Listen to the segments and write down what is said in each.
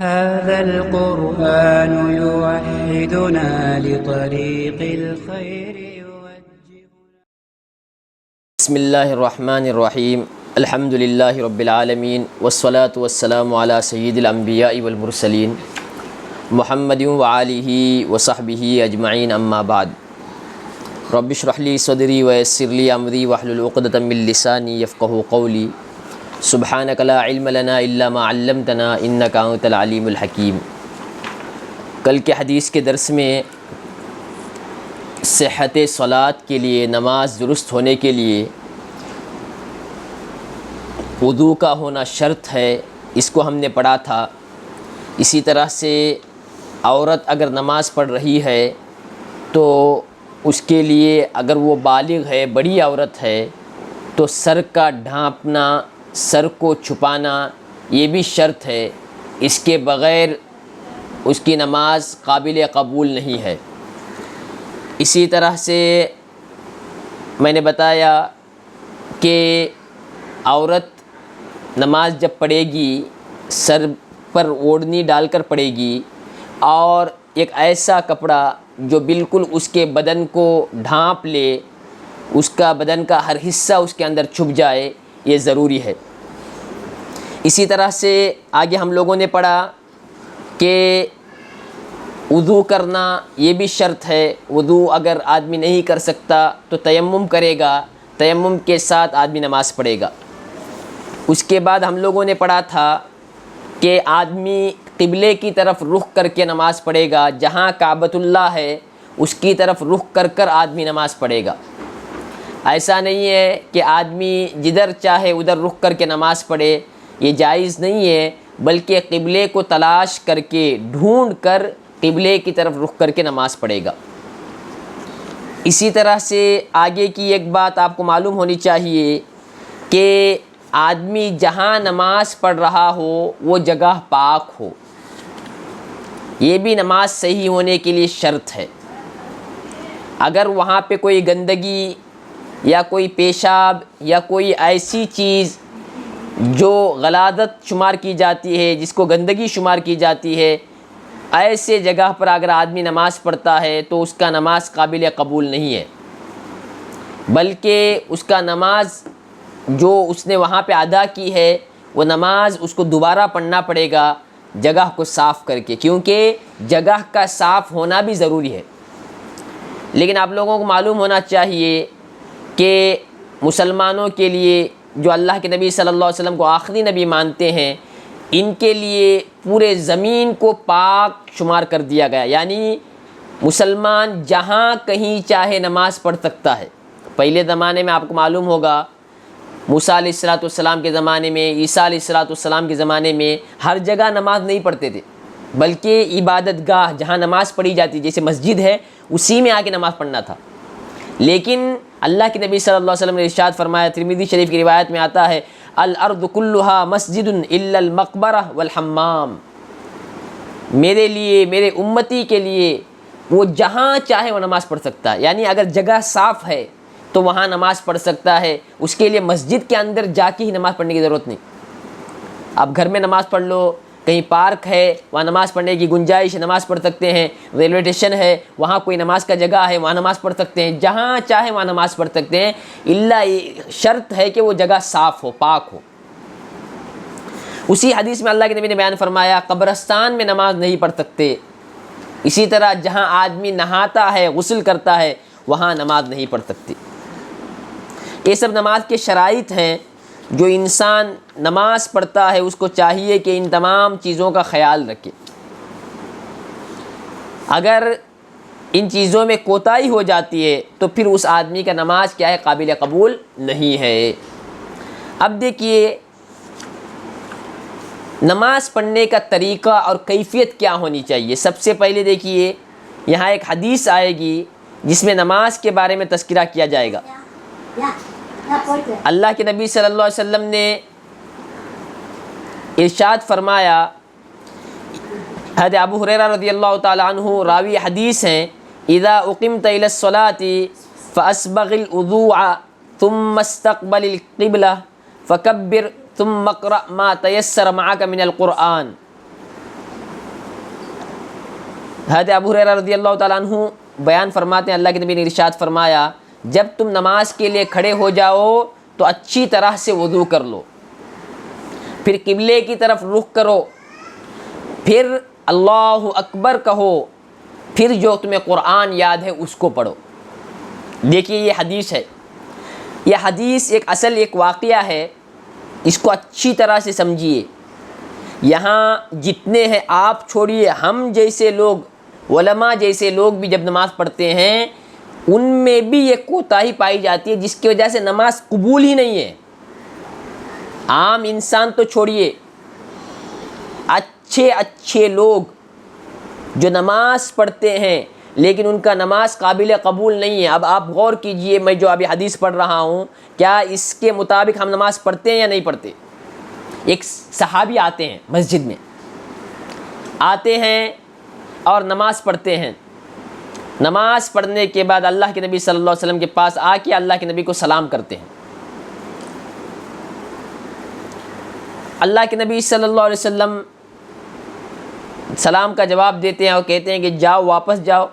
هذا القرآن يوحدنا لطريق الخير يوجهنا. بسم اللہ الرحمن الرحیم الحمد للہ رب العالمین والصلاة والسلام علی سید الانبیاء والمرسلین محمد وآلہ وصحبہ اجمعین اما بعد رب اشرح لی صدری ویسر لی امری واحلل عقدۃ من لسانی یفقہوا قولی سبحانک لا علم لنا الا ما علمتنا انک انت العلیم الحکیم۔ کل کے حدیث کے درس میں صحت صلاۃ کے لیے، نماز درست ہونے کے لیے وضو کا ہونا شرط ہے، اس کو ہم نے پڑھا تھا۔ اسی طرح سے عورت اگر نماز پڑھ رہی ہے تو اس کے لیے اگر وہ بالغ ہے، بڑی عورت ہے، تو سر کا ڈھانپنا، سر کو چھپانا یہ بھی شرط ہے، اس کے بغیر اس کی نماز قابل قبول نہیں ہے۔ اسی طرح سے میں نے بتایا کہ عورت نماز جب پڑھے گی سر پر اوڑھنی ڈال کر پڑھے گی، اور ایک ایسا کپڑا جو بالکل اس کے بدن کو ڈھانپ لے، اس کا بدن کا ہر حصہ اس کے اندر چھپ جائے، یہ ضروری ہے۔ اسی طرح سے آگے ہم لوگوں نے پڑھا کہ وضو کرنا یہ بھی شرط ہے۔ وضو اگر آدمی نہیں کر سکتا تو تیمم کرے گا، تیمم کے ساتھ آدمی نماز پڑھے گا۔ اس کے بعد ہم لوگوں نے پڑھا تھا کہ آدمی قبلے کی طرف رخ کر کے نماز پڑھے گا، جہاں کعبۃ اللہ ہے اس کی طرف رخ کر کر آدمی نماز پڑھے گا۔ ایسا نہیں ہے کہ آدمی جدھر چاہے ادھر رخ کر کے نماز پڑھے، یہ جائز نہیں ہے، بلکہ قبلے کو تلاش کر کے ڈھونڈ کر قبلے کی طرف رخ کر کے نماز پڑھے گا۔ اسی طرح سے آگے کی ایک بات آپ کو معلوم ہونی چاہیے کہ آدمی جہاں نماز پڑھ رہا ہو وہ جگہ پاک ہو، یہ بھی نماز صحیح ہونے کے لیے شرط ہے۔ اگر وہاں پہ کوئی گندگی یا کوئی پیشاب یا کوئی ایسی چیز جو غلاظت شمار کی جاتی ہے، جس کو گندگی شمار کی جاتی ہے، ایسے جگہ پر اگر آدمی نماز پڑھتا ہے تو اس کا نماز قابل قبول نہیں ہے، بلکہ اس کا نماز جو اس نے وہاں پہ ادا کی ہے وہ نماز اس کو دوبارہ پڑھنا پڑے گا، جگہ کو صاف کر کے، کیونکہ جگہ کا صاف ہونا بھی ضروری ہے۔ لیکن آپ لوگوں کو معلوم ہونا چاہیے کہ مسلمانوں کے لیے جو اللہ کے نبی صلی اللہ علیہ وسلم کو آخری نبی مانتے ہیں، ان کے لیے پورے زمین کو پاک شمار کر دیا گیا، یعنی مسلمان جہاں کہیں چاہے نماز پڑھ سکتا ہے۔ پہلے زمانے میں آپ کو معلوم ہوگا موسیٰ علیہ السلام کے زمانے میں، عیسیٰ علیہ السلام کے زمانے میں ہر جگہ نماز نہیں پڑھتے تھے، بلکہ عبادت گاہ جہاں نماز پڑھی جاتی جیسے مسجد ہے اسی میں آ کے نماز پڑھنا تھا۔ لیکن اللہ کے نبی صلی اللہ علیہ وسلم نے ارشاد فرمایا، ترمذی شریف کی روایت میں آتا ہے، الارض کلھا مسجد الا المقبرہ والحمام، میرے لیے، میرے امتی کے لیے وہ جہاں چاہے وہ نماز پڑھ سکتا ہے، یعنی اگر جگہ صاف ہے تو وہاں نماز پڑھ سکتا ہے، اس کے لیے مسجد کے اندر جا کے ہی نماز پڑھنے کی ضرورت نہیں۔ آپ گھر میں نماز پڑھ لو، کہیں پارک ہے وہاں نماز پڑھنے کی گنجائش ہے، نماز پڑھ سکتے ہیں، ریلوے اسٹیشن ہے وہاں کوئی نماز کا جگہ ہے وہاں نماز پڑھ سکتے ہیں، جہاں چاہے وہاں نماز پڑھ سکتے ہیں، الا شرط ہے کہ وہ جگہ صاف ہو، پاک ہو۔ اسی حدیث میں اللہ کے نبی نے بیان فرمایا، قبرستان میں نماز نہیں پڑھ سکتے۔ اسی طرح جہاں آدمی نہاتا ہے، غسل کرتا ہے، وہاں نماز نہیں پڑھ سکتی۔ یہ سب نماز کے شرائط ہیں، جو انسان نماز پڑھتا ہے اس کو چاہیے کہ ان تمام چیزوں کا خیال رکھے۔ اگر ان چیزوں میں کوتاہی ہو جاتی ہے تو پھر اس آدمی کا نماز کیا ہے، قابل قبول نہیں ہے۔ اب دیکھیے نماز پڑھنے کا طریقہ اور کیفیت کیا ہونی چاہیے۔ سب سے پہلے دیکھیے یہاں ایک حدیث آئے گی جس میں نماز کے بارے میں تذکرہ کیا جائے گا۔ اللہ کے نبی صلی اللہ علیہ وسلم نے ارشاد فرمایا، حضرت ابو ہریرہ رضی اللہ تعالی عنہ راوی حدیث ہیں، اذا اقمت الى الصلاة فاسبغ الوضوء ثم استقبل القبلة فكبر ثم اقرأ ما تيسر معك من القرآن۔ حضرت ابو ہریرہ رضی اللہ تعالیٰ عنہ بیان فرماتے ہیں اللہ کے نبی نے ارشاد فرمایا جب تم نماز کے لیے کھڑے ہو جاؤ تو اچھی طرح سے وضو کر لو، پھر قبلے کی طرف رخ کرو، پھر اللہ اکبر کہو، پھر جو تمہیں قرآن یاد ہے اس کو پڑھو۔ دیکھیے یہ حدیث ہے، یہ حدیث ایک واقعہ ہے، اس کو اچھی طرح سے سمجھیے۔ یہاں جتنے ہیں آپ چھوڑیے، ہم جیسے لوگ، علماء جیسے لوگ بھی جب نماز پڑھتے ہیں ان میں بھی یہ کوتاہی پائی جاتی ہے جس کی وجہ سے نماز قبول ہی نہیں ہے۔ عام انسان تو چھوڑیے، اچھے لوگ جو نماز پڑھتے ہیں لیکن ان کا نماز قابل قبول نہیں ہے۔ اب آپ غور کیجئے، میں جو ابھی حدیث پڑھ رہا ہوں کیا اس کے مطابق ہم نماز پڑھتے ہیں یا نہیں پڑھتے؟ ایک صحابی آتے ہیں، مسجد میں آتے ہیں اور نماز پڑھتے ہیں، نماز پڑھنے کے بعد اللہ کے نبی صلی اللہ علیہ وسلم کے پاس آ کے اللہ کے نبی کو سلام کرتے ہیں۔ اللہ کے نبی صلی اللہ علیہ وسلم سلام کا جواب دیتے ہیں اور کہتے ہیں کہ جاؤ، واپس جاؤ،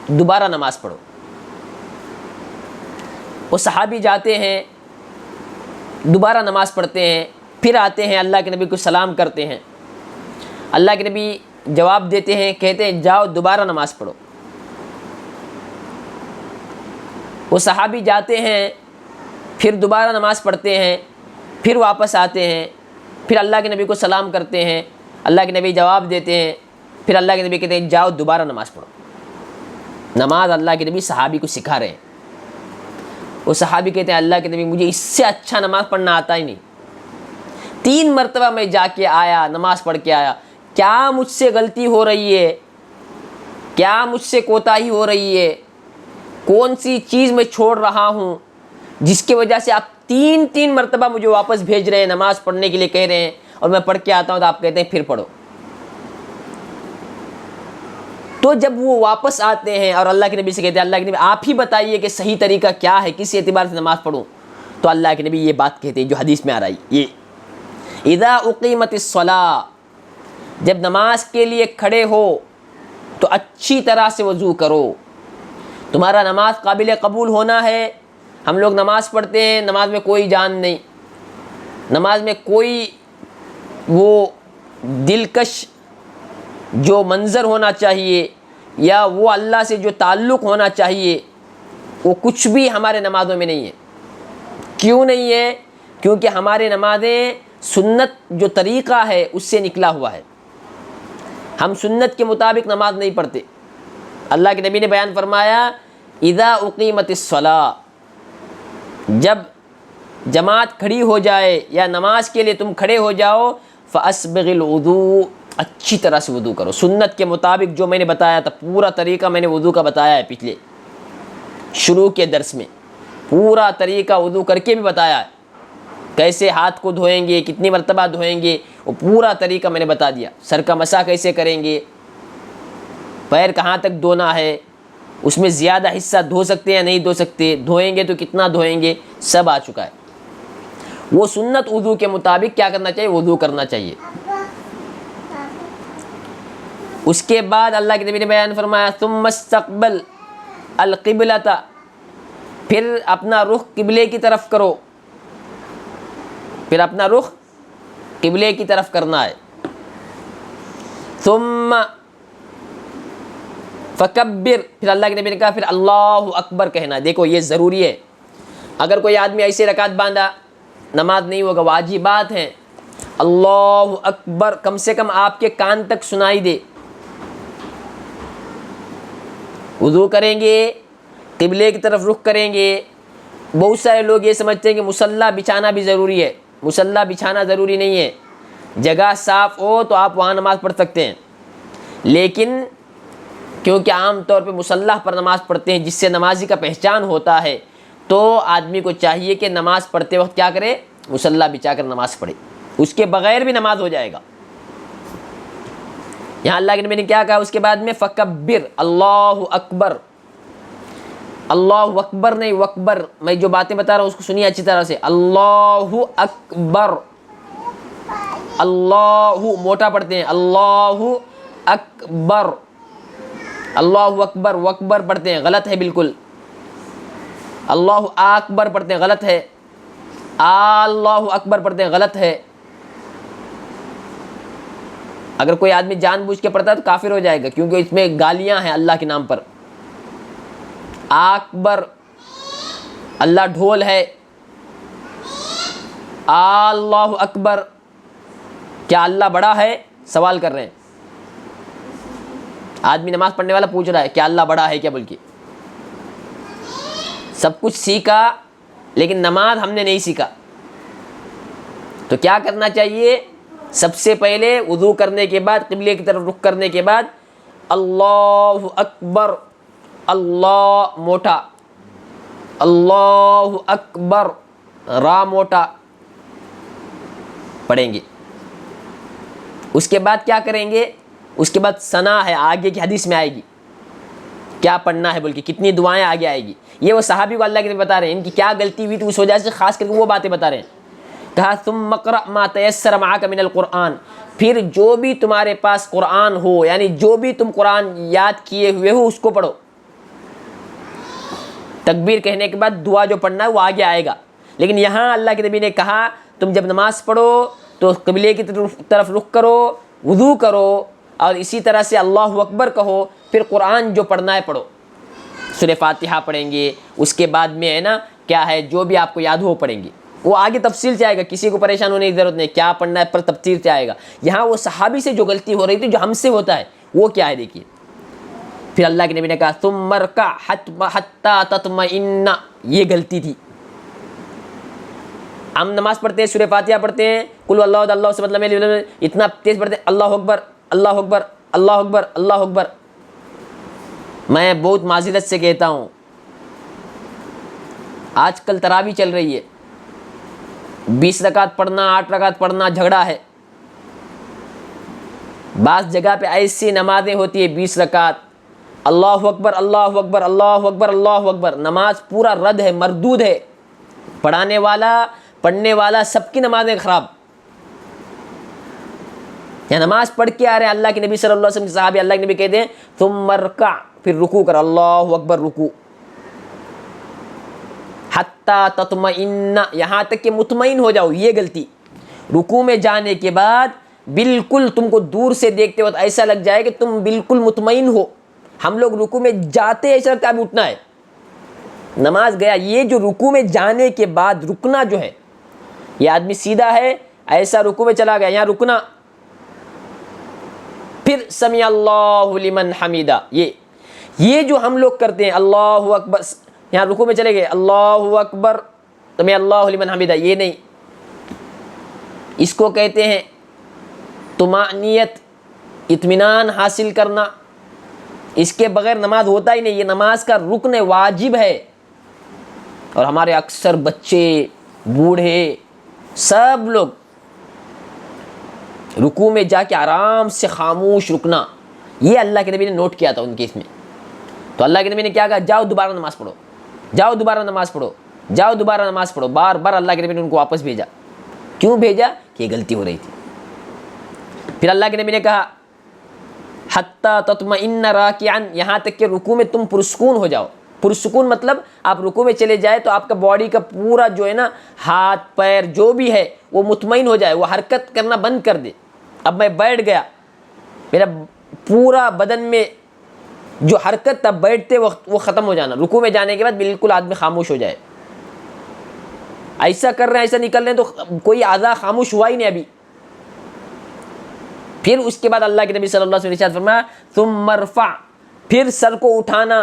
دوبارہ نماز پڑھو۔ وہ صحابی جاتے ہیں، دوبارہ نماز پڑھتے ہیں، پھر آتے ہیں اللہ کے نبی کو سلام کرتے ہیں، اللہ کے نبی جواب دیتے ہیں، کہتے ہیں جاؤ دوبارہ نماز پڑھو۔ وہ صحابی جاتے ہیں، پھر دوبارہ نماز پڑھتے ہیں، پھر واپس آتے ہیں، پھر اللہ کے نبی کو سلام کرتے ہیں، اللہ کے نبی جواب دیتے ہیں، پھر اللہ کے نبی کہتے ہیں جاؤ دوبارہ نماز پڑھو۔ نماز اللہ کے نبی صحابی کو سکھا رہے ہیں۔ وہ صحابی کہتے ہیں اللہ کے نبی مجھے اس سے اچھا نماز پڑھنا آتا ہی نہیں، 3 مرتبہ میں جا کے آیا، نماز پڑھ کے آیا، کیا مجھ سے غلطی ہو رہی ہے؟ کیا مجھ سے کوتاہی ہو رہی ہے؟ کون سی چیز میں چھوڑ رہا ہوں جس کی وجہ سے آپ 3 مرتبہ مجھے واپس بھیج رہے ہیں، نماز پڑھنے کے لیے کہہ رہے ہیں، اور میں پڑھ کے آتا ہوں تو آپ کہتے ہیں پھر پڑھو۔ تو جب وہ واپس آتے ہیں اور اللہ کے نبی سے کہتے ہیں اللہ کے نبی آپ ہی بتائیے کہ صحیح طریقہ کیا ہے، کس اعتبار سے نماز پڑھوں، تو اللہ کے نبی یہ بات کہتے ہیں جو حدیث میں آ رہی ہے، یہ اذا اقیمت الصلاۃ، جب نماز کے لیے کھڑے ہو تو اچھی طرح سے وضو کرو۔ تمہارا نماز قابل قبول ہونا ہے۔ ہم لوگ نماز پڑھتے ہیں، نماز میں کوئی جان نہیں، نماز میں کوئی وہ دلکش جو منظر ہونا چاہیے یا وہ اللہ سے جو تعلق ہونا چاہیے وہ کچھ بھی ہمارے نمازوں میں نہیں ہے۔ کیوں نہیں ہے؟ کیونکہ ہمارے نمازیں سنت جو طریقہ ہے اس سے نکلا ہوا ہے، ہم سنت کے مطابق نماز نہیں پڑھتے۔ اللہ کے نبی نے بیان فرمایا اذا اقیمت الصلاۃ، جب جماعت کھڑی ہو جائے یا نماز کے لیے تم کھڑے ہو جاؤ، فاسبغ الوضوء، اچھی طرح سے وضو کرو، سنت کے مطابق جو میں نے بتایا تھا، پورا طریقہ میں نے وضو کا بتایا ہے، پچھلے شروع کے درس میں پورا طریقہ وضو کر کے بھی بتایا ہے، کیسے ہاتھ کو دھوئیں گے، کتنی مرتبہ دھوئیں گے، وہ پورا طریقہ میں نے بتا دیا۔ سر کا مسح کیسے کریں گے، پیر کہاں تک دھونا ہے، اس میں زیادہ حصہ دھو سکتے یا نہیں دھو سکتے، دھوئیں گے تو کتنا دھوئیں گے، سب آ چکا ہے۔ وہ سنت وضو کے مطابق کیا کرنا چاہیے، وضو کرنا چاہیے۔ اس کے بعد اللہ کے نبی نے بیان فرمایا ثم استقبل القبلۃ، پھر اپنا رخ قبلے کی طرف کرو، پھر اپنا رخ قبلے کی طرف کرنا ہے۔ ثم فکبر، پھر اللہ کے نبی نے کہا پھر اللہ اکبر کہنا ہے۔ دیکھو یہ ضروری ہے، اگر کوئی آدمی ایسے رکعت باندھا نماز نہیں ہوگا، واجبات ہیں، اللہ اکبر کم سے کم آپ کے کان تک سنائی دے۔ وضو کریں گے، قبلے کی طرف رخ کریں گے۔ بہت سارے لوگ یہ سمجھتے ہیں کہ مصلی بچھانا بھی ضروری ہے، مصلی بچھانا ضروری نہیں ہے، جگہ صاف ہو تو آپ وہاں نماز پڑھ سکتے ہیں، لیکن کیونکہ عام طور پہ مصلی پر نماز پڑھتے ہیں جس سے نمازی کا پہچان ہوتا ہے، تو آدمی کو چاہیے کہ نماز پڑھتے وقت کیا کرے، مصلی بچھا کر نماز پڑھے، اس کے بغیر بھی نماز ہو جائے گا۔ یہاں اللہ کے نبی نے کیا کہا اس کے بعد میں، فکبر، اللہ اکبر، اللہ اکبر نہیں وکبر، میں جو باتیں بتا رہا ہوں اس کو سنیے اچھی طرح سے، اللہ اکبر، اللہ موٹا پڑھتے ہیں، اللہ اکبر، اللہ اکبر وہ اکبر پڑھتے ہیں، غلط ہے بالکل. اللہ اکبر پڑھتے ہیں، غلط ہے. اللہ اکبر پڑھتے ہیں، غلط ہے. اگر کوئی آدمی جان بوجھ کے پڑھتا ہے تو کافر ہو جائے گا، کیونکہ اس میں گالیاں ہیں اللہ کے نام پر. اکبر، اللہ ڈھول ہے. اللہ اکبر، کیا اللہ بڑا ہے؟ سوال کر رہے ہیں. آدمی نماز پڑھنے والا پوچھ رہا ہے کیا اللہ بڑا ہے کیا بول کے. سب کچھ سیکھا لیکن نماز ہم نے نہیں سیکھا. تو کیا کرنا چاہیے؟ سب سے پہلے وضو کرنے کے بعد قبلے کی طرف رخ کرنے کے بعد اللہ اکبر، اللہ موٹا، اللہ اکبر را موٹا پڑھیں گے. اس کے بعد کیا کریں گے؟ اس کے بعد ثنا ہے، آگے کی حدیث میں آئے گی کیا پڑھنا ہے بول کے، کتنی دعائیں آگے آئے گی. یہ وہ صحابی کو اللہ کے نبی بتا رہے ہیں، ان کی کیا غلطی ہوئی تھی اس وجہ سے خاص کر کے وہ باتیں بتا رہے ہیں. کہا ثم اقرأ ما تیسر معک من القرآن، پھر جو بھی تمہارے پاس قرآن ہو، یعنی جو بھی تم قرآن یاد کیے ہوئے ہو اس کو پڑھو. تکبیر کہنے کے بعد دعا جو پڑھنا ہے وہ آگے آئے گا. لیکن یہاں اللہ کے نبی نے کہا تم جب نماز پڑھو تو قبلے کی طرف رخ کرو، وضو کرو، اور اسی طرح سے اللہ اکبر کہو، پھر قرآن جو پڑھنا ہے پڑھو. سورہ فاتحہ پڑھیں گے، اس کے بعد میں ہے نا کیا ہے جو بھی آپ کو یاد ہو پڑھیں گے. وہ آگے تفصیل سے آئے گا، کسی کو پریشان ہونے کی ضرورت نہیں، کیا پڑھنا ہے پر تفصیل سے آئے گا. یہاں وہ صحابی سے جو غلطی ہو رہی تھی جو ہم سے ہوتا ہے وہ کیا ہے دیکھیے. پھر اللہ کے نبی نے کہا ثم ارکع حتی تطمئن، یہ غلطی تھی. ہم نماز پڑھتے ہیں، سورہ فاتحہ پڑھتے ہیں، قل اللہ احد اللہ سے مطلب اتنا تیز پڑھتے ہیں، اللہ اکبر اللہ اکبر اللہ اکبر اللہ اکبر. میں بہت معذرت سے کہتا ہوں، آج کل تراویح چل رہی ہے، 20 رکعت پڑھنا 8 رکعت پڑھنا جھگڑا ہے. بعض جگہ پہ ایسی نمازیں ہوتی ہے 20 رکعت، اللہ اکبر اللہ اکبر اللہ اکبر اللہ اکبر، نماز پورا رد ہے، مردود ہے. پڑھانے والا پڑھنے والا سب کی نمازیں خراب. یا نماز پڑھ کے آ رہے ہیں، اللہ کے نبی صلی اللہ علیہ وسلم کے صحابی اللہ کے نبی کہتے ہیں ثم ارکع، پھر رکوع کر، اللہ اکبر رکوع، حتی تطمئن، یہاں تک کہ مطمئن ہو جاؤ. یہ غلطی، رکوع میں جانے کے بعد بالکل تم کو دور سے دیکھتے وقت ایسا لگ جائے کہ تم بالکل مطمئن ہو. ہم لوگ رکوع میں جاتے ایسا لگتا ہے اب اٹھنا ہے، نماز گیا. یہ جو رکوع میں جانے کے بعد رکنا جو ہے، یہ آدمی سیدھا ہے ایسا رکوع میں چلا گیا، یہاں رکنا، پھر سمیع اللہ لمن حمیدہ، یہ جو ہم لوگ کرتے ہیں اللہ اکبر، یہاں رکوع میں چلے گئے اللہ اکبر سمیع اللہ لمن حمیدہ، یہ نہیں. اس کو کہتے ہیں طمأنینت، اطمینان حاصل کرنا. اس کے بغیر نماز ہوتا ہی نہیں، یہ نماز کا رکن واجب ہے. اور ہمارے اکثر بچے بوڑھے سب لوگ رکوع میں جا کے آرام سے خاموش رکنا، یہ اللہ کے نبی نے نوٹ کیا تھا ان کے اس میں. تو اللہ کے نبی نے کیا کہا؟ جاؤ دوبارہ نماز پڑھو، جاؤ دوبارہ نماز پڑھو، جاؤ دوبارہ نماز پڑھو. بار بار اللہ کے نبی نے ان کو واپس بھیجا. کیوں بھیجا؟ کہ یہ غلطی ہو رہی تھی. پھر اللہ کے نبی نے کہا حتی تطمئن راکعا، یہاں تک کہ رکوع میں تم پرسکون ہو جاؤ. پرسکون مطلب آپ رکوع میں چلے جائے تو آپ کا باڈی کا پورا جو ہے نا ہاتھ پیر جو بھی ہے وہ مطمئن ہو جائے، وہ حرکت کرنا بند کر دے. اب میں بیٹھ گیا، میرا پورا بدن میں جو حرکت تھا بیٹھتے وقت وہ ختم ہو جانا. رکوع میں جانے کے بعد بالکل آدمی خاموش ہو جائے. ایسا کر رہے ہیں ایسا نکل رہے ہیں تو کوئی اعضاء خاموش ہوا ہی نہیں ابھی. پھر اس کے بعد اللہ کے نبی صلی اللہ علیہ وسلم نے فرمایا ثم ارفع، پھر سر کو اٹھانا،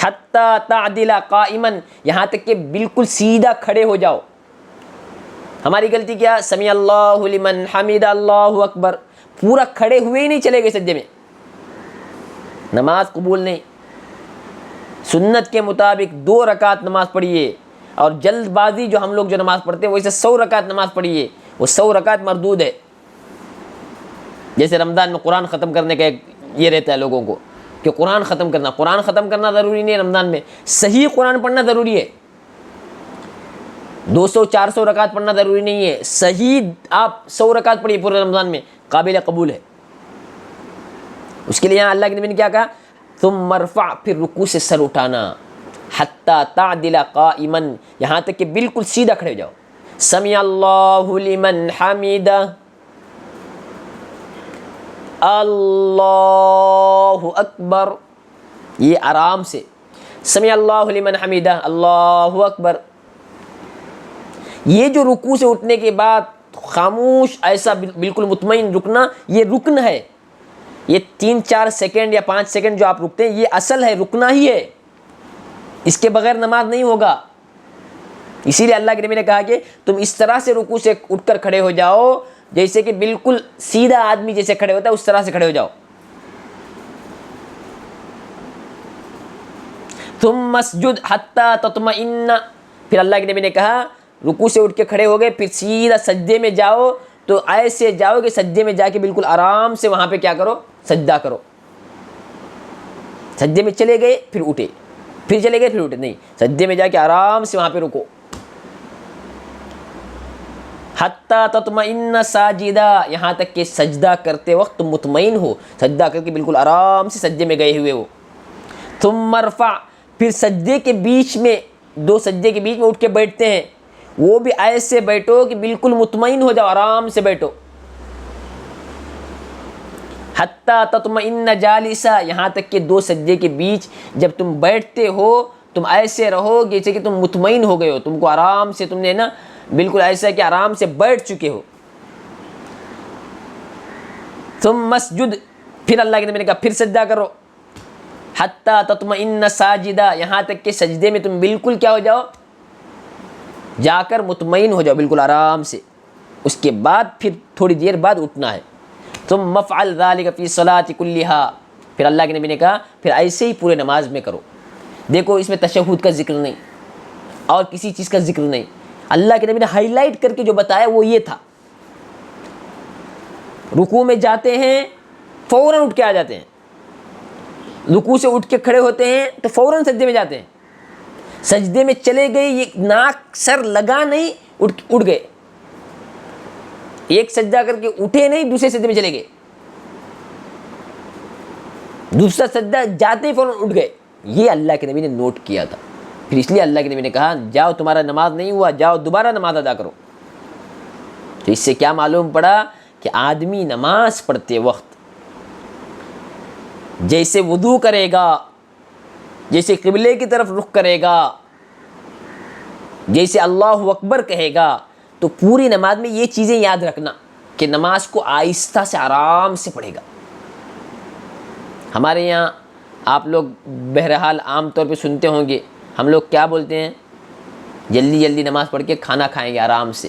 حتی تعدل قائما، یہاں تک کہ بالکل سیدھا کھڑے ہو جاؤ. ہماری غلطی کیا؟ سمیع اللہ لمن حمید اللہ اکبر، پورا کھڑے ہوئے ہی نہیں چلے گئے سجدے میں، نماز قبول نہیں. سنت کے مطابق 2 رکعت نماز پڑھیے، اور جلد بازی جو ہم لوگ جو نماز پڑھتے ہیں ویسے 100 رکعت نماز پڑھیے، وہ 100 رکعت مردود ہے. جیسے رمضان میں قرآن ختم کرنے کا ایک یہ رہتا ہے لوگوں کو کہ قرآن ختم کرنا ضروری نہیں ہے. رمضان میں صحیح قرآن پڑھنا ضروری ہے، 200-400 رکعت پڑھنا ضروری نہیں ہے. صحیح آپ 100 رکعت پڑھیے پورے رمضان میں، قابل قبول ہے. اس کے لیے یہاں اللہ کے نبی نے کیا کہا؟ ثم ارفع، پھر رکوع سے سر اٹھانا، حتی تعدل قائما، یہاں تک کہ بالکل سیدھا کھڑے ہو جاؤ. سمع اللہ لمن حمدہ، اللہ اکبر، یہ آرام سے سمع اللہ لمن حمدہ، اللہ اکبر. یہ جو رکوع سے اٹھنے کے بعد خاموش ایسا بالکل مطمئن رکنا، یہ رکن ہے. یہ 3-4 سیکنڈ یا 5 سیکنڈ جو آپ رکتے ہیں، یہ اصل ہے، رکنا ہی ہے. اس کے بغیر نماز نہیں ہوگا. اسی لیے اللہ کے نبی نے کہا کہ تم اس طرح سے رکوع سے اٹھ کر کھڑے ہو جاؤ جیسے کہ بالکل سیدھا آدمی جیسے کھڑے ہوتا ہے اس طرح سے کھڑے ہو جاؤ. ثم اسجد حتی تطمئن، پھر اللہ کے نبی نے کہا رکوع سے اٹھ کے کھڑے ہو گئے، پھر سیدھا سجدے میں جاؤ. تو ایسے جاؤ کہ سجدے میں جا کے بالکل آرام سے وہاں پہ کیا کرو؟ سجدہ کرو. سجدے میں چلے گئے پھر اٹھے، پھر چلے گئے پھر اٹھے، نہیں، سجدے میں جا کے آرام سے وہاں پہ رکو. حتی تطمئن ساجدہ، یہاں تک کہ سجدہ کرتے وقت تم مطمئن ہو، سجدہ کر کے بالکل آرام سے سجدے میں گئے ہوئے ہو. ثم ارفع، پھر سجدے کے بیچ میں، 2 سجدے کے بیچ میں اٹھ کے بیٹھتے ہیں، وہ بھی ایسے بیٹھو کہ بالکل مطمئن ہو جاؤ، آرام سے بیٹھو. حتی تطمئن جالسا، یہاں تک کہ 2 سجدے کے بیچ جب تم بیٹھتے ہو تم ایسے رہو جیسے کہ تم مطمئن ہو گئے ہو، تم کو آرام سے، تم نے نا بالکل ایسا کہ آرام سے بیٹھ چکے ہو. ثم اسجد، پھر اللہ کے نبی نے کہا پھر سجدہ کرو. حتی تطمئن ساجدہ، یہاں تک کہ سجدے میں تم بالکل کیا ہو جاؤ؟ جا کر مطمئن ہو جاؤ بالکل آرام سے. اس کے بعد پھر تھوڑی دیر بعد اٹھنا ہے. ثم افعل ذلک فی الصلاۃ کلھا، پھر اللہ کے نبی نے کہا پھر ایسے ہی پورے نماز میں کرو. دیکھو اس میں تشہد کا ذکر نہیں اور کسی چیز کا ذکر نہیں. اللہ کے نبی نے ہائی لائٹ کر کے جو بتایا وہ یہ تھا. رکوع میں جاتے ہیں فوراً اٹھ کے آ جاتے ہیں، رکوع سے اٹھ کے کھڑے ہوتے ہیں تو فوراً سجدے میں جاتے ہیں. سجدے میں چلے گئے، یہ ناک سر لگا نہیں، اٹھ گئے. ایک سجدہ کر کے اٹھے نہیں، دوسرے سجدے میں چلے گئے، دوسرا سجدہ جاتے ہی فوراً اٹھ گئے. یہ اللہ کے نبی نے نوٹ کیا تھا. پھر اس لیے اللہ کے نبی نے کہا جاؤ تمہارا نماز نہیں ہوا، جاؤ دوبارہ نماز ادا کرو. تو اس سے کیا معلوم پڑا کہ آدمی نماز پڑھتے وقت جیسے وضو کرے گا، جیسے قبلے کی طرف رخ کرے گا، جیسے اللہ اکبر کہے گا، تو پوری نماز میں یہ چیزیں یاد رکھنا کہ نماز کو آہستہ سے آرام سے پڑھے گا. ہمارے یہاں آپ لوگ بہرحال عام طور پہ سنتے ہوں گے، ہم لوگ کیا بولتے ہیں؟ جلدی جلدی نماز پڑھ کے کھانا کھائیں گے آرام سے.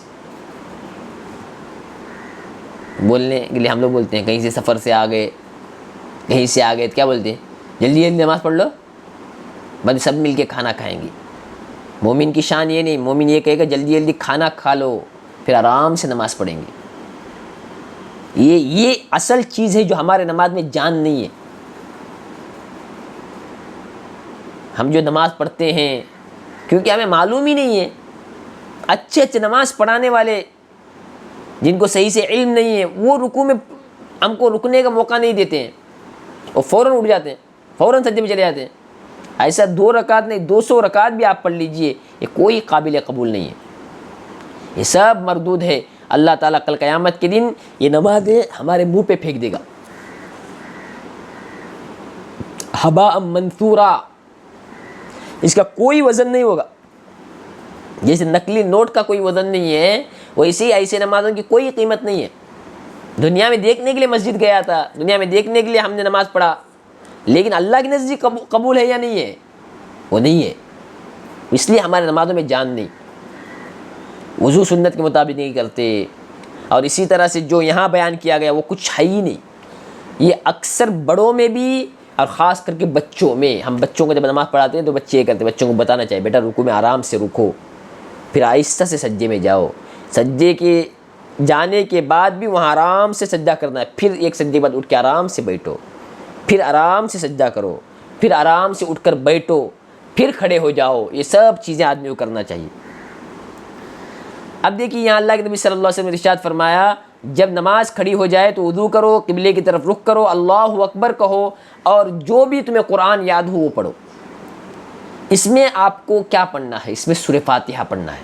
بولنے کے لیے ہم لوگ بولتے ہیں کہیں سے سفر سے آ گئے، کہیں سے آ گئے تو کیا بولتے ہیں؟ جلدی جلدی نماز پڑھ لو، بس سب مل کے کھانا کھائیں گے. مومن کی شان یہ نہیں، مومن یہ کہے گا جلدی جلدی کھانا کھا لو پھر آرام سے نماز پڑھیں گے. یہ اصل چیز ہے جو ہمارے نماز میں جان نہیں ہے. ہم جو نماز پڑھتے ہیں کیونکہ ہمیں معلوم ہی نہیں ہے، اچھے اچھے نماز پڑھانے والے جن کو صحیح سے علم نہیں ہے وہ رکوع میں ہم کو رکنے کا موقع نہیں دیتے ہیں، وہ فوراً اٹھ جاتے ہیں، فوراً سجدے میں چلے جاتے ہیں. ایسا 2 رکعت نہیں 200 رکعت بھی آپ پڑھ لیجئے، یہ کوئی قابل قبول نہیں ہے، یہ سب مردود ہے. اللہ تعالیٰ کل قیامت کے دن یہ نمازیں ہمارے منہ پہ پھینک دے گا، ہباء منثورا، اس کا کوئی وزن نہیں ہوگا. جیسے نقلی نوٹ کا کوئی وزن نہیں ہے، ویسے ہی ایسے نمازوں کی کوئی قیمت نہیں ہے. دنیا میں دیکھنے کے لیے مسجد گیا تھا، دنیا میں دیکھنے کے لیے ہم نے نماز پڑھا، لیکن اللہ کے نزدیک قبول ہے یا نہیں ہے؟ وہ نہیں ہے. اس لیے ہمارے نمازوں میں جان نہیں، وضو سنت کے مطابق نہیں کرتے. اور اسی طرح سے جو یہاں بیان کیا گیا وہ کچھ ہے ہی نہیں. یہ اکثر بڑوں میں بھی اور خاص کر کے بچوں میں، ہم بچوں کو جب نماز پڑھاتے ہیں تو بچے یہ کرتے ہیں، بچوں کو بتانا چاہیے بیٹا رکوع میں آرام سے رکو، پھر آہستہ سے سجدے میں جاؤ. سجدے کے جانے کے بعد بھی وہاں آرام سے سجدہ کرنا ہے، پھر ایک سجدے کے بعد اٹھ کے آرام سے بیٹھو، پھر آرام سے سجدہ کرو، پھر آرام سے اٹھ کر بیٹھو، پھر کھڑے ہو جاؤ. یہ سب چیزیں آدمی کو کرنا چاہیے. اب دیکھیے یہاں اللہ کے نبی صلی اللہ علیہ وسلم نے ارشاد فرمایا جب نماز کھڑی ہو جائے تو وضو کرو، قبلے کی طرف رخ کرو، اللہ اکبر کہو، اور جو بھی تمہیں قرآن یاد ہو وہ پڑھو۔ اس میں آپ کو کیا پڑھنا ہے؟ اس میں سورہ فاتحہ پڑھنا ہے۔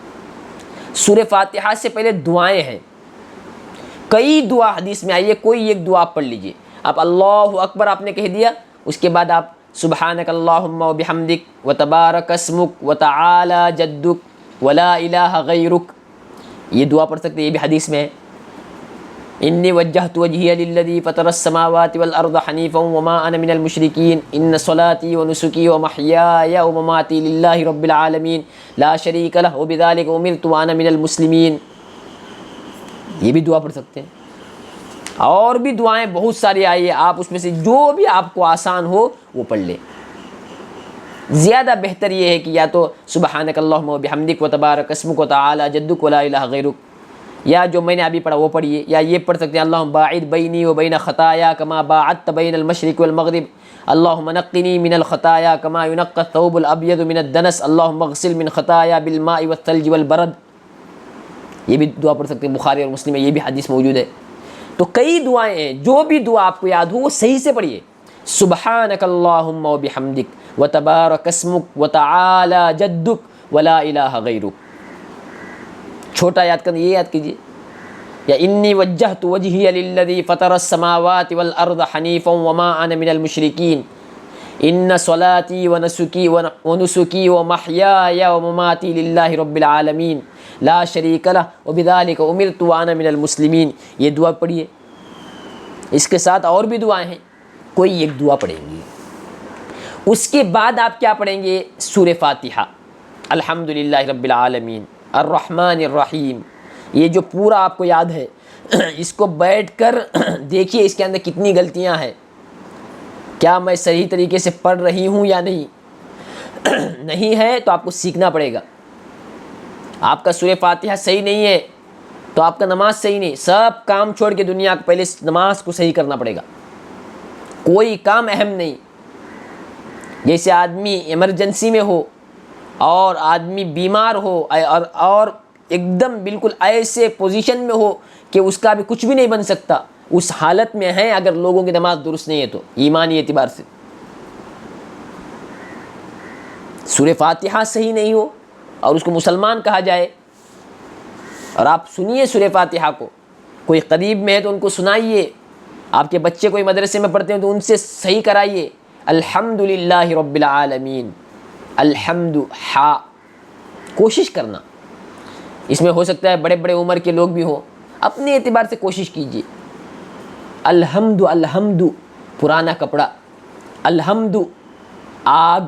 سورہ فاتحہ سے پہلے دعائیں ہیں، کئی دعا حدیث میں آئی ہے، کوئی ایک دعا آپ پڑھ لیجئے۔ آپ اللہ اکبر آپ نے کہہ دیا، اس کے بعد آپ سبحانک اللہم و بحمدک و تبارک اسمک و تعالی جدک ولا الہ غیرک، یہ دعا پڑھ سکتے ہیں، یہ بھی حدیث میں ہے۔ انی وجہت وجہی للذی فطر السماوات والارض حنیفا وما انا من المشرکین ان صلاتی ونسکی ومحیای ومماتی للہ رب العالمین لا شریک لہ وبذلک امرت وانا من المسلمین، یہ بھی دعا پڑھ سکتے ہیں۔ اور بھی دعائیں بہت ساری آئی ہیں، آپ اس میں سے جو بھی آپ کو آسان ہو وہ پڑھ لیں۔ زیادہ بہتر یہ ہے کہ یا تو سبحانک اللہم و بحمدک و تبارک اسمک و تعالی جدک ولا الہ غیرک، یا جو میں نے ابھی پڑھا وہ پڑھیے، یا یہ پڑھ سکتے ہیں اللہم باعد بینی و بین خطایا کما باعدت بین المشرق والمغرب اللہم نقنی من الخطایا کما ینقی الثوب الابیض من الدنس اللہم اغسل من خطایا بالماء والثلج والبرد، یہ بھی دعا پڑھ سکتے ہیں، بخاری اور مسلم میں یہ بھی حدیث موجود ہے۔ تو کئی دعائیں ہیں، جو بھی دعا آپ کو یاد ہو وہ صحیح سے پڑھیے۔ سبحانک اللہم و بحمدک و تبارک اسمک و تعالی جدک ولا الہ غیرک، چھوٹا یاد کرنا یہ یاد کیجیے، یا انی وجہت وجہی للذی فطر السماوات والارض حنیفا وما انا من المشرکین ان صلاتی ونسکی ومحیای ومماتی للہ رب العالمین لا شریک لہ وبذلک امرت وانا من المسلمین، یہ دعا پڑھیے۔ اس کے ساتھ اور بھی دعائیں ہیں، کوئی ایک دعا پڑھیں گے۔ اس کے بعد آپ کیا پڑھیں گے؟ سورہ فاتحہ، الحمدللہ رب العالمین الرحمن الرحیم، یہ جو پورا آپ کو یاد ہے، اس کو بیٹھ کر دیکھیے اس کے اندر کتنی غلطیاں ہیں، کیا میں صحیح طریقے سے پڑھ رہی ہوں یا نہیں، نہیں ہے تو آپ کو سیکھنا پڑے گا۔ آپ کا سورہ فاتحہ صحیح نہیں ہے تو آپ کا نماز صحیح نہیں، سب کام چھوڑ کے دنیا کو پہلے نماز کو صحیح کرنا پڑے گا، کوئی کام اہم نہیں۔ جیسے آدمی ایمرجنسی میں ہو اور آدمی بیمار ہو اور ایک دم بالکل ایسے پوزیشن میں ہو کہ اس کا بھی کچھ بھی نہیں بن سکتا، اس حالت میں ہیں اگر لوگوں کی نماز درست نہیں ہے تو ایمانی اعتبار سے سورہ فاتحہ صحیح نہیں ہو اور اس کو مسلمان کہا جائے، اور آپ سنیے سورہ فاتحہ کو، کوئی قریب میں ہے تو ان کو سنائیے، آپ کے بچے کوئی مدرسے میں پڑھتے ہیں تو ان سے صحیح کرائیے، الحمدللہ رب العالمین، الحمد ہا، کوشش کرنا۔ اس میں ہو سکتا ہے بڑے بڑے عمر کے لوگ بھی ہوں، اپنے اعتبار سے کوشش کیجیے۔ الحمد، الحمد پرانا کپڑا، الحمد آگ،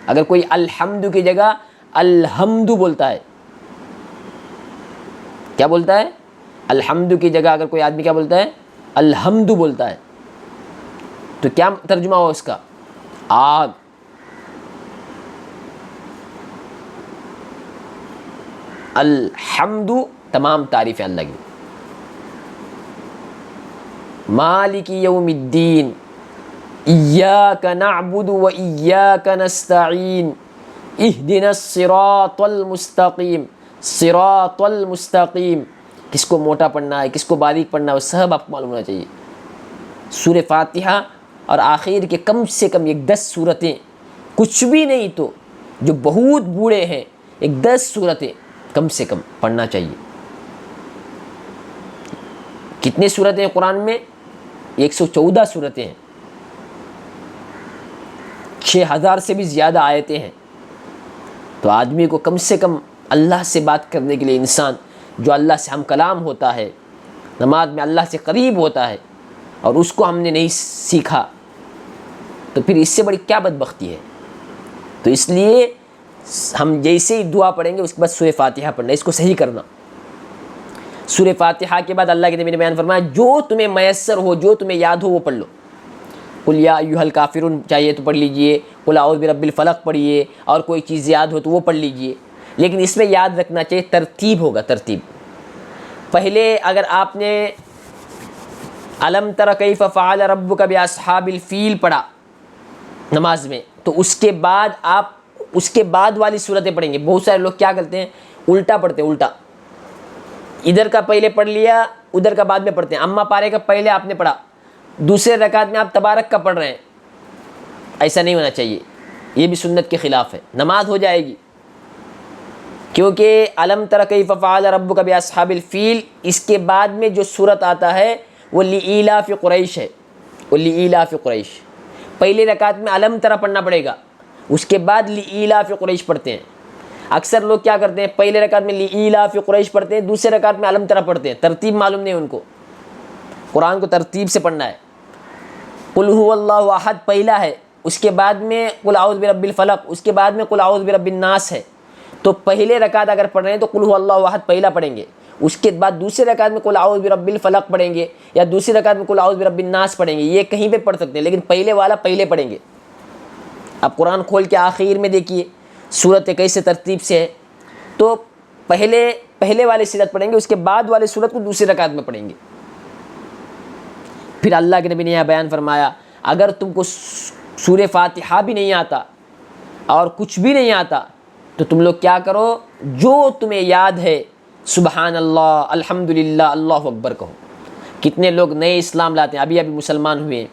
اگر کوئی الحمد کی جگہ الحمد بولتا ہے، کیا بولتا ہے؟ الحمد کی جگہ اگر کوئی آدمی کیا بولتا ہے؟ الحمد بولتا ہے، تو کیا ترجمہ ہو اس کا؟ آگ۔ الحمد تمام تعریفیں اللہ کی۔ مالک یوم الدین، ایاک نعبد و ایاک نستعین، اہدنا الصراط المستقیم، صراط المستقیم، کس کو موٹا پڑھنا ہے کس کو باریک پڑھنا ہے وہ سب آپ کو معلوم ہونا چاہیے۔ سورہ فاتحہ اور آخر کے کم سے کم ایک 10 سورتیں، کچھ بھی نہیں تو جو بہت بوڑھے ہیں ایک 10 سورتیں کم سے کم پڑھنا چاہیے۔ کتنے سورتیں ہیں قرآن میں؟ 114 سورتیں ہیں، 6000 سے بھی زیادہ آیتیں ہیں، تو آدمی کو کم سے کم اللہ سے بات کرنے کے لیے، انسان جو اللہ سے ہم کلام ہوتا ہے، نماز میں اللہ سے قریب ہوتا ہے، اور اس کو ہم نے نہیں سیکھا تو پھر اس سے بڑی کیا بدبختی ہے۔ تو اس لیے ہم جیسے ہی دعا پڑھیں گے اس کے بعد سورہ فاتحہ پڑھنا، اس کو صحیح کرنا۔ سورہ فاتحہ کے بعد اللہ کے نبی نے بیان فرمایا جو تمہیں میسر ہو، جو تمہیں یاد ہو وہ پڑھ لو۔ قل یا ایھا الکافرون چاہیے تو پڑھ لیجئے، قل اعوذ برب الفلق پڑھیے، اور کوئی چیز یاد ہو تو وہ پڑھ لیجئے، لیکن اس میں یاد رکھنا چاہیے ترتیب ہوگا، ترتیب۔ پہلے اگر آپ نے الم تر کیف فعل ربک باصحاب الفیل پڑھا نماز میں، تو اس کے بعد آپ اس کے بعد والی صورتیں پڑھیں گے۔ بہت سارے لوگ کیا کرتے ہیں، الٹا پڑھتے ہیں، الٹا، ادھر کا پہلے پڑھ لیا ادھر کا بعد میں پڑھتے ہیں، اما پارے کا پہلے آپ نے پڑھا، دوسرے رکعت میں آپ تبارک کا پڑھ رہے ہیں، ایسا نہیں ہونا چاہیے، یہ بھی سنت کے خلاف ہے، نماز ہو جائے گی، کیونکہ الم تر کیف فعل ربک باصحاب الفیل اس کے بعد میں جو صورت آتا ہے وہ لإیلاف قریش ہے، وہ لإیلاف قریش، پہلی رکعت میں الم تر پڑھنا پڑے گا، اس کے بعد لإیلاف قریش پڑھتے ہیں۔ اکثر لوگ کیا کرتے ہیں، پہلے رکعت میں لإیلاف قریش پڑھتے ہیں، دوسرے رکعت میں الم تر پڑھتے ہیں، ترتیب معلوم نہیں ان کو، قرآن کو ترتیب سے پڑھنا ہے۔ قل هو اللہ احد پہلا ہے، اس کے بعد میں قل اعوذ برب الفلق، اس کے بعد میں قل اعوذ برب الناس ہے، تو پہلے رکعت اگر پڑھ رہے ہیں تو قل هو اللہ احد پہلا پڑھیں گے، اس کے بعد دوسرے رکعت میں قل اعوذ برب الفلق پڑھیں گے، یا دوسری رکعت میں قل اعوذ برب الناس پڑھیں گے، یہ کہیں پہ پڑھ سکتے ہیں، لیکن پہلے والا پہلے پڑھیں گے۔ اب قرآن کھول کے آخر میں دیکھیے سورت کیسے ترتیب سے ہے، تو پہلے والے سورت پڑھیں گے، اس کے بعد والے سورت کو دوسری رکعت میں پڑھیں گے۔ پھر اللہ کے نبی نے یہ بیان فرمایا اگر تم کو سورہ فاتحہ بھی نہیں آتا اور کچھ بھی نہیں آتا تو تم لوگ کیا کرو، جو تمہیں یاد ہے سبحان اللہ الحمدللہ اللہ اکبر کہو۔ کتنے لوگ نئے اسلام لاتے ہیں، ابھی مسلمان ہوئے ہیں،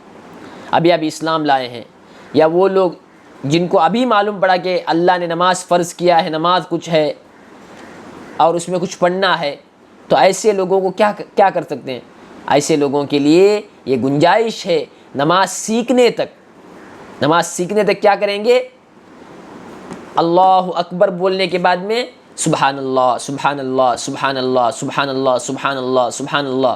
ابھی اسلام لائے ہیں، یا وہ لوگ جن کو ابھی معلوم پڑا کہ اللہ نے نماز فرض کیا ہے، نماز کچھ ہے اور اس میں کچھ پڑھنا ہے، تو ایسے لوگوں کو کیا کر سکتے ہیں، ایسے لوگوں کے لیے یہ گنجائش ہے نماز سیکھنے تک کیا کریں گے، اللہ اکبر بولنے کے بعد میں سبحان اللہ سبحان اللہ سبحان اللہ سبحان اللہ سبحان اللہ سبحان اللہ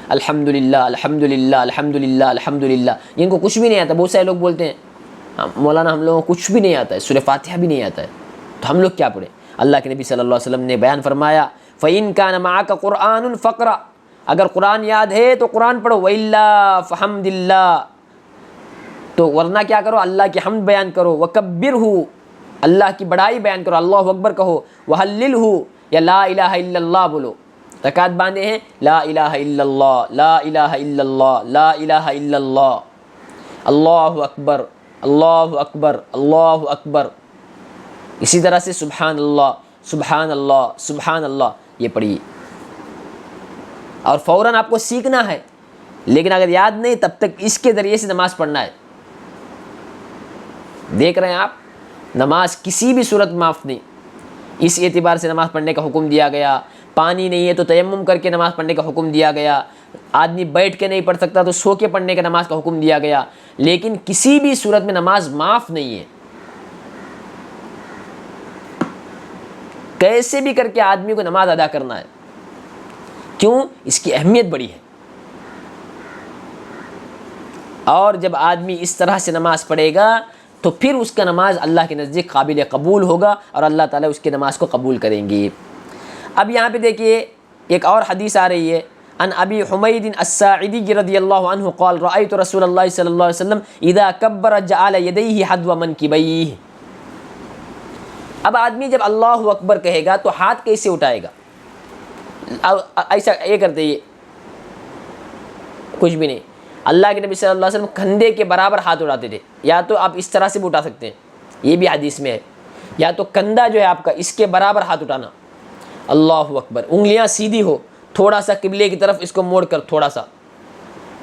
الحمدللہ الحمدللہ الحمدللہ الحمدللہ۔ جن کو کچھ بھی نہیں آتا، بہت سارے لوگ بولتے ہیں مولانا ہم لوگوں کو کچھ بھی نہیں آتا ہے، سورہ فاتحہ بھی نہیں آتا ہے، تو ہم لوگ کیا پڑھیں؟ اللہ کے نبی صلی اللہ علیہ وسلم نے بیان فرمایا فَإِن كَانَ مَعَكَ قُرْآنٌ فَقْرَأْ، اگر قرآن یاد ہے تو قرآن پڑھو، وَإِلَّا فَحَمْدِ اللَّهِ، تو ورنہ کیا کرو، اللہ کی حمد بیان کرو، وَكَبِّرْهُ، اللہ کی بڑائی بیان کرو، اللہ اکبر کہو، وَحَلِّلْهُ، یا لا الہ الا اللہ بولو۔ رکعت باندھے ہیں، لا الہ الا اللہ لا الہ الا اللہ لا الہ الا اللہ، اللہ اکبر اللہ اکبر اللہ اکبر، اسی طرح سے سبحان اللہ سبحان اللہ سبحان اللہ، یہ پڑھیے۔ اور فوراً آپ کو سیکھنا ہے، لیکن اگر یاد نہیں تب تک اس کے ذریعے سے نماز پڑھنا ہے۔ دیکھ رہے ہیں آپ، نماز کسی بھی صورت معاف نہیں، اس اعتبار سے نماز پڑھنے کا حکم دیا گیا۔ پانی نہیں ہے تو تیمم کر کے نماز پڑھنے کا حکم دیا گیا، آدمی بیٹھ کے نہیں پڑھ سکتا تو سو کے پڑھنے کا نماز کا حکم دیا گیا، لیکن کسی بھی صورت میں نماز معاف نہیں ہے۔ کیسے بھی کر کے آدمی کو نماز ادا کرنا ہے، کیوں؟ اس کی اہمیت بڑی ہے، اور جب آدمی اس طرح سے نماز پڑھے گا تو پھر اس کا نماز اللہ کے نزدیک قابل قبول ہوگا اور اللہ تعالیٰ اس کی نماز کو قبول کریں گے۔ اب یہاں پہ دیکھیے ایک اور حدیث آ رہی ہے، ان ابی حمید الساعدی رضی اللہ عنہ قال رأیت رسول اللہ صلی اللہ علیہ وسلم اذا کبر جعل یدیہ حذو منکبیہ۔ اب آدمی جب اللہ اکبر کہے گا تو ہاتھ کیسے اٹھائے گا؟ ایسا یہ کرتے، یہ کچھ بھی نہیں، اللہ کے نبی صلی اللہ علیہ وسلم کندھے کے برابر ہاتھ اٹھاتے تھے، یا تو آپ اس طرح سے بھی اٹھا سکتے ہیں، یہ بھی حدیث میں ہے، یا تو کندھا جو ہے آپ کا اس کے برابر ہاتھ اٹھانا، اللہ اکبر، انگلیاں سیدھی ہو، تھوڑا سا قبلے کی طرف اس کو موڑ کر، تھوڑا سا،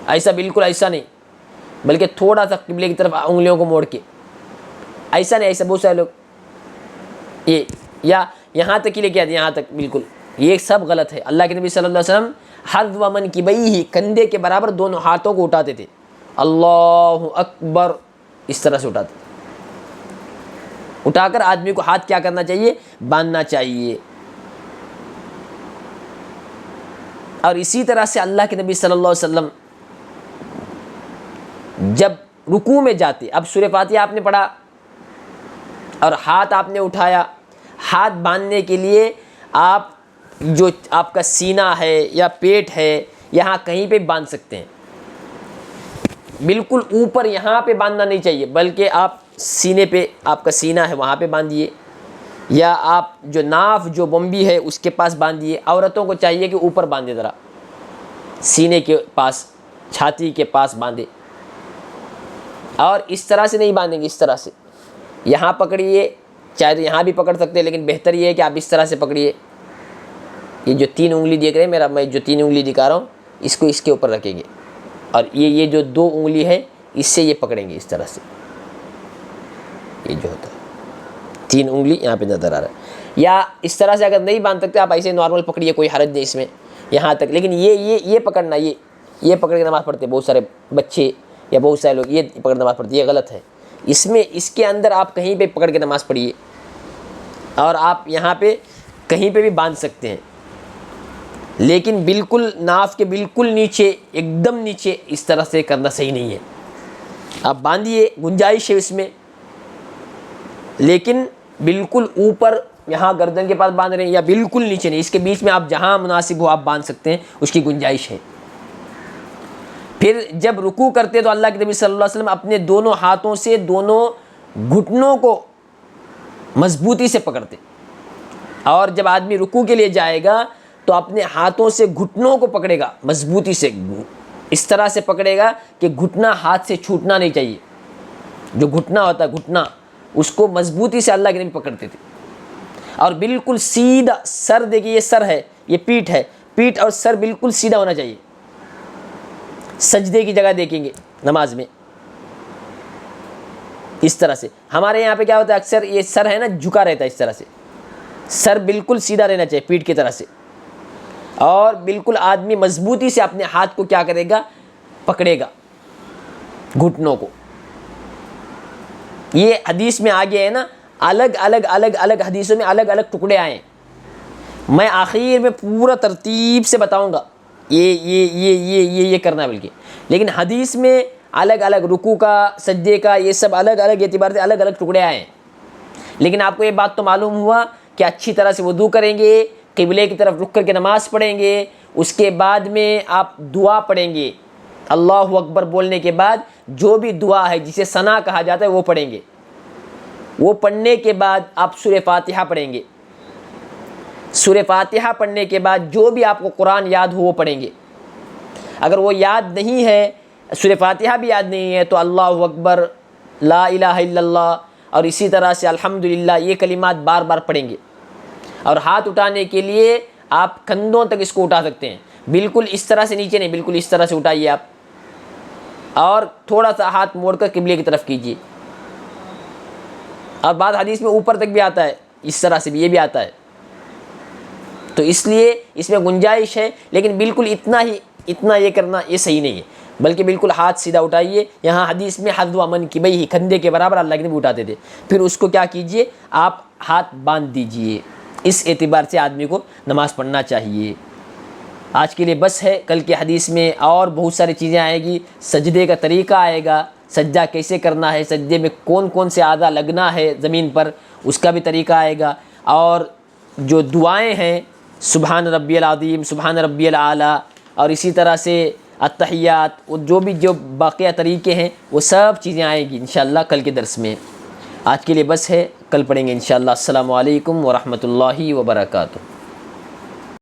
ایسا بالکل ایسا نہیں، بلکہ تھوڑا سا قبلے کی طرف انگلیوں کو موڑ کے، ایسا نہیں، ایسا بہت سارے لوگ یہ، یا یہاں تک ہی لے کے آتے، یہاں تک، بالکل یہ سب غلط ہے۔ اللہ کے نبی صلی اللہ علیہ وسلم حذو منکبیہ، کندھے کے برابر دونوں ہاتھوں کو اٹھاتے تھے، اللہ اکبر، اس طرح سے اٹھاتے تھے۔ اٹھا کر آدمی کو ہاتھ کیا کرنا چاہیے؟ باندھنا چاہیے۔ اور اسی طرح سے اللہ کے نبی صلی اللہ علیہ وسلم جب رکوع میں جاتے، اب سورہ فاتحہ آپ نے پڑھا اور ہاتھ آپ نے اٹھایا، ہاتھ باندھنے کے لیے آپ جو آپ کا سینہ ہے یا پیٹ ہے یہاں کہیں پہ باندھ سکتے ہیں، بالکل اوپر یہاں پہ باندھنا نہیں چاہیے، بلکہ آپ سینے پہ، آپ کا سینہ ہے وہاں پہ باندھیے، یا آپ جو ناف جو بمبی ہے اس کے پاس باندھیے۔ عورتوں کو چاہیے کہ اوپر باندھے، ذرا سینے کے پاس، چھاتی کے پاس باندھے، اور اس طرح سے نہیں باندھیں گے، اس طرح سے یہاں پکڑیے، چاہے تو یہاں بھی پکڑ سکتے ہیں، لیکن بہتر یہ ہے کہ آپ اس طرح سے پکڑیے، یہ جو 3 انگلی دیکھ رہے ہیں میرا، میں جو 3 انگلی دکھا رہا ہوں اس کو اس کے اوپر رکھیں گے، اور یہ جو 2 انگلی ہے اس سے یہ پکڑیں گے اس طرح سے، یہ جو ہوتا ہے 3 انگلی یہاں پہ نظر آ رہا ہے. یا اس طرح سے اگر نہیں باندھ سکتے آپ ایسے نارمل پکڑیے، کوئی حرج نہیں اس میں یہاں تک. لیکن یہ پکڑنا، یہ پکڑ کے نماز پڑھتے ہیں بہت سارے بچے یا بہت سارے لوگ، یہ پکڑ نماز پڑھتے ہیں، یہ غلط ہے. اس کے اندر آپ کہیں پہ پکڑ کے نماز پڑھیے، اور آپ یہاں پہ کہیں پہ بھی باندھ سکتے ہیں، لیکن بالکل ناف کے بالکل نیچے، ایک دم نیچے اس طرح سے کرنا صحیح نہیں ہے. آپ باندھیے، گنجائش ہے اس میں، لیکن بالکل اوپر یہاں گردن کے پاس باندھ رہے ہیں یا بالکل نیچے نہیں، اس کے بیچ میں آپ جہاں مناسب ہو آپ باندھ سکتے ہیں، اس کی گنجائش ہے. پھر جب رکوع کرتے تو اللہ کے نبی صلی اللہ علیہ وسلم اپنے دونوں ہاتھوں سے دونوں گھٹنوں کو مضبوطی سے پکڑتے، اور جب آدمی رکوع کے لیے جائے گا تو اپنے ہاتھوں سے گھٹنوں کو پکڑے گا مضبوطی سے، اس طرح سے پکڑے گا کہ گھٹنا ہاتھ سے چھوٹنا نہیں چاہیے. جو گھٹنا ہوتا ہے، گھٹنا، اس کو مضبوطی سے اللہ کے نبی پکڑتے تھے. اور بالکل سیدھا سر، دیکھیے یہ سر ہے، یہ پیٹھ ہے، پیٹھ اور سر بالکل سیدھا ہونا چاہیے. سجدے کی جگہ دیکھیں گے نماز میں اس طرح سے. ہمارے یہاں پہ کیا ہوتا ہے اکثر یہ سر ہے نا جھکا رہتا ہے اس طرح سے، سر بالکل سیدھا رہنا چاہیے پیٹھ کی طرح سے، اور بالکل آدمی مضبوطی سے اپنے ہاتھ کو کیا کرے گا، پکڑے گا گھٹنوں کو. یہ حدیث میں آگے ہے نا، الگ الگ حدیثوں میں الگ الگ ٹکڑے آئے ہیں. میں آخر میں پورا ترتیب سے بتاؤں گا یہ کرنا ہے بلکہ، لیکن حدیث میں الگ الگ رکوع کا، سجدے کا، یہ سب الگ الگ اعتبار سے الگ الگ ٹکڑے آئے ہیں. لیکن آپ کو یہ بات تو معلوم ہوا کہ اچھی طرح سے وضو کریں گے، قبلے کی طرف رک کر کے نماز پڑھیں گے، اس کے بعد میں آپ دعا پڑھیں گے. اللہ اکبر بولنے کے بعد جو بھی دعا ہے جسے ثنا کہا جاتا ہے وہ پڑھیں گے. وہ پڑھنے کے بعد آپ سورہ فاتحہ پڑھیں گے. سورہ فاتحہ پڑھنے کے بعد جو بھی آپ کو قرآن یاد ہو وہ پڑھیں گے. اگر وہ یاد نہیں ہے، سورہ فاتحہ بھی یاد نہیں ہے، تو اللہ اکبر، لا الہ الا اللہ، اور اسی طرح سے الحمدللہ، یہ کلمات بار بار پڑھیں گے. اور ہاتھ اٹھانے کے لیے آپ کندھوں تک اس کو اٹھا سکتے ہیں، بالکل اس طرح سے نیچے نہیں، بالکل اس طرح سے اٹھائیے آپ، اور تھوڑا سا ہاتھ موڑ کر قبلے کی طرف کیجیے. اور بعض حدیث میں اوپر تک بھی آتا ہے، اس طرح سے بھی یہ بھی آتا ہے. تو اس لیے اس میں گنجائش ہے، لیکن بالکل اتنا یہ کرنا یہ صحیح نہیں ہے، بلکہ بالکل ہاتھ سیدھا اٹھائیے. یہاں حدیث میں حذو من کی بھئی، کندھے کے برابر اللہ کے نبی اٹھاتے تھے. پھر اس کو کیا کیجئے، آپ ہاتھ باندھ دیجئے. اس اعتبار سے آدمی کو نماز پڑھنا چاہیے. آج کے لیے بس ہے، کل کے حدیث میں اور بہت ساری چیزیں آئے گی. سجدے کا طریقہ آئے گا، سجدہ کیسے کرنا ہے، سجدے میں کون کون سے اعضاء لگنا ہے زمین پر، اس کا بھی طریقہ آئے گا. اور جو دعائیں ہیں، سبحان ربی العظیم، سبحان ربی الاعلیٰ، اور اسی طرح سے التحیات، جو باقیہ طریقے ہیں وہ سب چیزیں آئیں گی انشاءاللہ کل کے درس میں. آج کے لیے بس ہے، کل پڑھیں گے انشاءاللہ. السلام علیکم ورحمۃ اللہ وبرکاتہ.